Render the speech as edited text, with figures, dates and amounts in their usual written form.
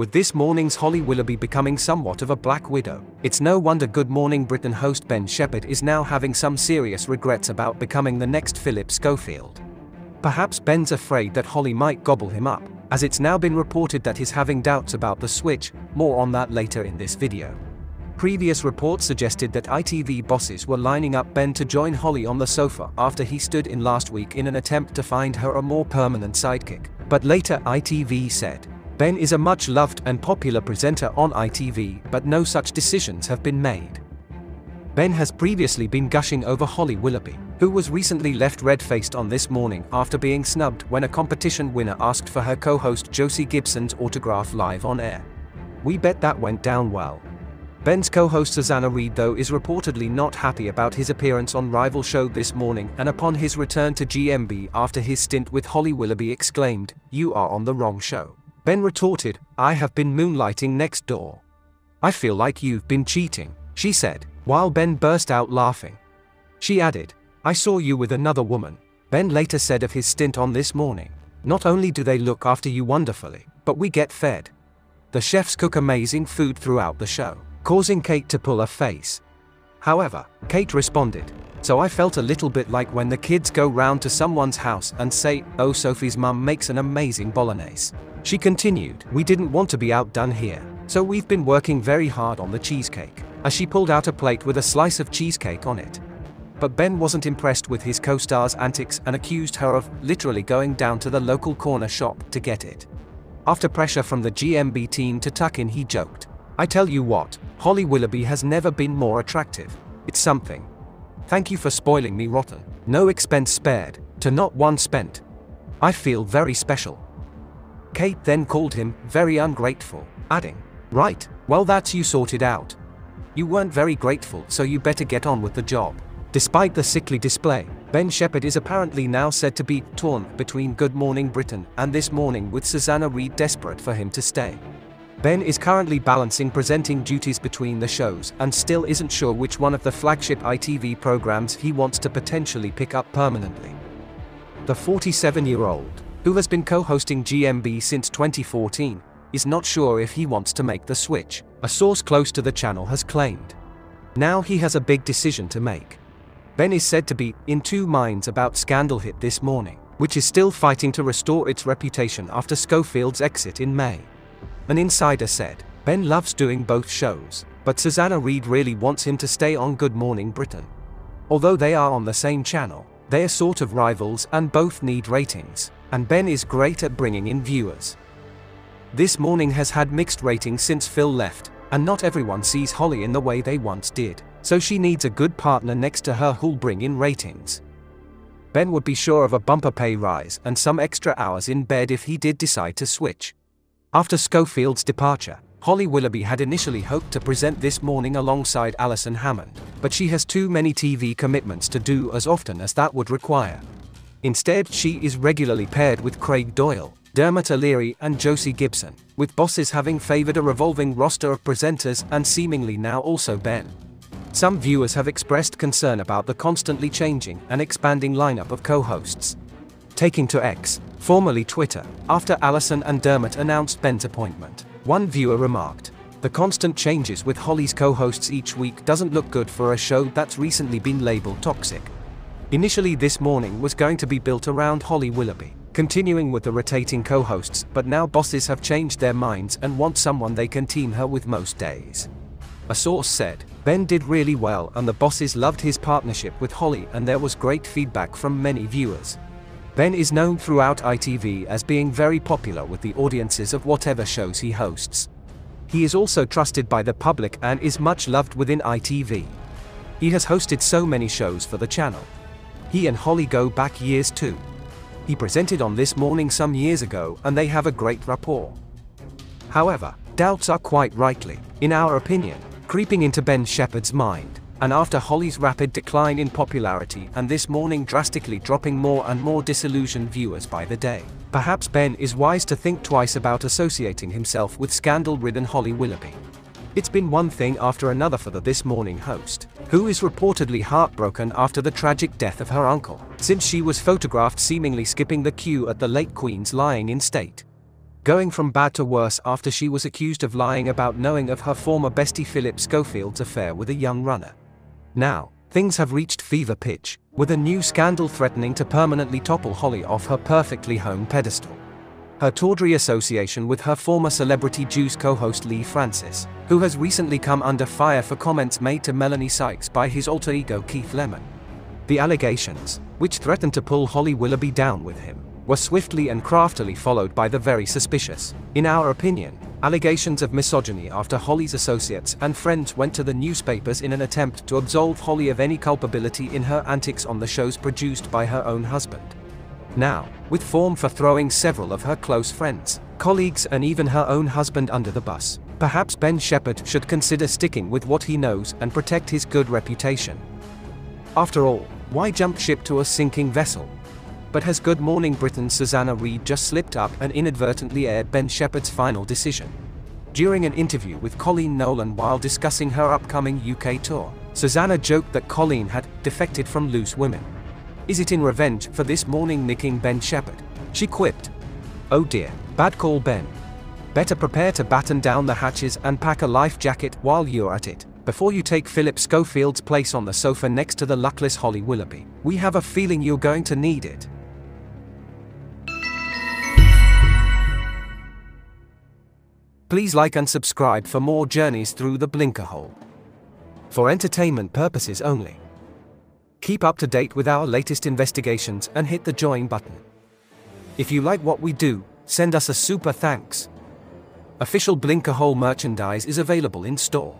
With this morning's Holly Willoughby becoming somewhat of a black widow, it's no wonder Good Morning Britain host Ben Shepherd is now having some serious regrets about becoming the next Philip Schofield. Perhaps Ben's afraid that Holly might gobble him up, as it's now been reported that he's having doubts about the switch. More on that later in this video. Previous reports suggested that ITV bosses were lining up Ben to join Holly on the sofa after he stood in last week in an attempt to find her a more permanent sidekick. But later ITV said, Ben is a much loved and popular presenter on ITV, but no such decisions have been made. Ben has previously been gushing over Holly Willoughby, who was recently left red-faced on This Morning after being snubbed when a competition winner asked for her co-host Josie Gibson's autograph live on air. We bet that went down well. Ben's co-host Susanna Reid though is reportedly not happy about his appearance on rival show This Morning, and upon his return to GMB after his stint with Holly Willoughby exclaimed, "You are on the wrong show." Ben retorted, "I have been moonlighting next door." "I feel like you've been cheating," she said, while Ben burst out laughing. She added, "I saw you with another woman." Ben later said of his stint on This Morning, "Not only do they look after you wonderfully, but we get fed. The chefs cook amazing food throughout the show," causing Kate to pull a face. However, Kate responded, "So I felt a little bit like when the kids go round to someone's house and say, 'Oh, Sophie's mum makes an amazing bolognese.'" She continued, "We didn't want to be outdone here, so we've been working very hard on the cheesecake," as she pulled out a plate with a slice of cheesecake on it. But Ben wasn't impressed with his co-star's antics and accused her of literally going down to the local corner shop to get it. After pressure from the GMB team to tuck in, he joked, "I tell you what, Holly Willoughby has never been more attractive. It's something. Thank you for spoiling me rotten. No expense spared, to not one spent. I feel very special." Kate then called him very ungrateful, adding, "Right, well that's you sorted out. You weren't very grateful, so you better get on with the job." Despite the sickly display, Ben Shepherd is apparently now said to be torn between Good Morning Britain and This Morning, with Susanna Reid desperate for him to stay. Ben is currently balancing presenting duties between the shows and still isn't sure which one of the flagship ITV programs he wants to potentially pick up permanently. The 47-year-old, who has been co-hosting GMB since 2014, is not sure if he wants to make the switch, a source close to the channel has claimed. Now he has a big decision to make. Ben is said to be in two minds about scandal hit This Morning, which is still fighting to restore its reputation after Schofield's exit in May. An insider said, Ben loves doing both shows, but Susanna Reid really wants him to stay on Good Morning Britain. Although they are on the same channel, they are sort of rivals and both need ratings, and Ben is great at bringing in viewers. This Morning has had mixed ratings since Phil left, and not everyone sees Holly in the way they once did, so she needs a good partner next to her who'll bring in ratings. Ben would be sure of a bumper pay rise and some extra hours in bed if he did decide to switch. After Schofield's departure, Holly Willoughby had initially hoped to present This Morning alongside Alison Hammond, but she has too many TV commitments to do as often as that would require. Instead, she is regularly paired with Craig Doyle, Dermot O'Leary and Josie Gibson, with bosses having favored a revolving roster of presenters and seemingly now also Ben. Some viewers have expressed concern about the constantly changing and expanding lineup of co-hosts. Taking to X, formerly Twitter, after Alison and Dermot announced Ben's appointment, one viewer remarked, "The constant changes with Holly's co-hosts each week doesn't look good for a show that's recently been labeled toxic." Initially This Morning was going to be built around Holly Willoughby, continuing with the rotating co-hosts, but now bosses have changed their minds and want someone they can team her with most days. A source said, "Ben did really well and the bosses loved his partnership with Holly and there was great feedback from many viewers." Ben is known throughout ITV as being very popular with the audiences of whatever shows he hosts. He is also trusted by the public and is much loved within ITV. He has hosted so many shows for the channel. He and Holly go back years too. He presented on This Morning some years ago and they have a great rapport. However, doubts are quite rightly, in our opinion, creeping into Ben Shepherd's mind, and after Holly's rapid decline in popularity and This Morning drastically dropping more and more disillusioned viewers by the day, perhaps Ben is wise to think twice about associating himself with scandal-ridden Holly Willoughby. It's been one thing after another for the This Morning host, who is reportedly heartbroken after the tragic death of her uncle, since she was photographed seemingly skipping the queue at the late Queen's lying in state. going from bad to worse after she was accused of lying about knowing of her former bestie Philip Schofield's affair with a young runner. Now, things have reached fever pitch, with a new scandal threatening to permanently topple Holly off her perfectly honed pedestal. Her tawdry association with her former Celebrity Juice co-host Lee Francis, who has recently come under fire for comments made to Melanie Sykes by his alter ego Keith Lemon. The allegations, which threatened to pull Holly Willoughby down with him, were swiftly and craftily followed by the very suspicious, in our opinion, allegations of misogyny after Holly's associates and friends went to the newspapers in an attempt to absolve Holly of any culpability in her antics on the shows produced by her own husband. Now, with form for throwing several of her close friends, colleagues and even her own husband under the bus, perhaps Ben Shepherd should consider sticking with what he knows and protect his good reputation. After all, why jump ship to a sinking vessel? But has Good Morning Britain's Susanna Reid just slipped up and inadvertently aired Ben Shepherd's final decision? During an interview with Colleen Nolan while discussing her upcoming UK tour, Susanna joked that Colleen had defected from Loose Women. Is it in revenge for this morning nicking Ben Shepherd? She quipped. Oh dear, bad call Ben. Better prepare to batten down the hatches and pack a life jacket while you're at it, before you take Philip Schofield's place on the sofa next to the luckless Holly Willoughby. We have a feeling you're going to need it. Please like and subscribe for more journeys through the blinker hole. For entertainment purposes only. Keep up to date with our latest investigations and hit the join button. If you like what we do, send us a super thanks. Official Blinker Hole merchandise is available in store.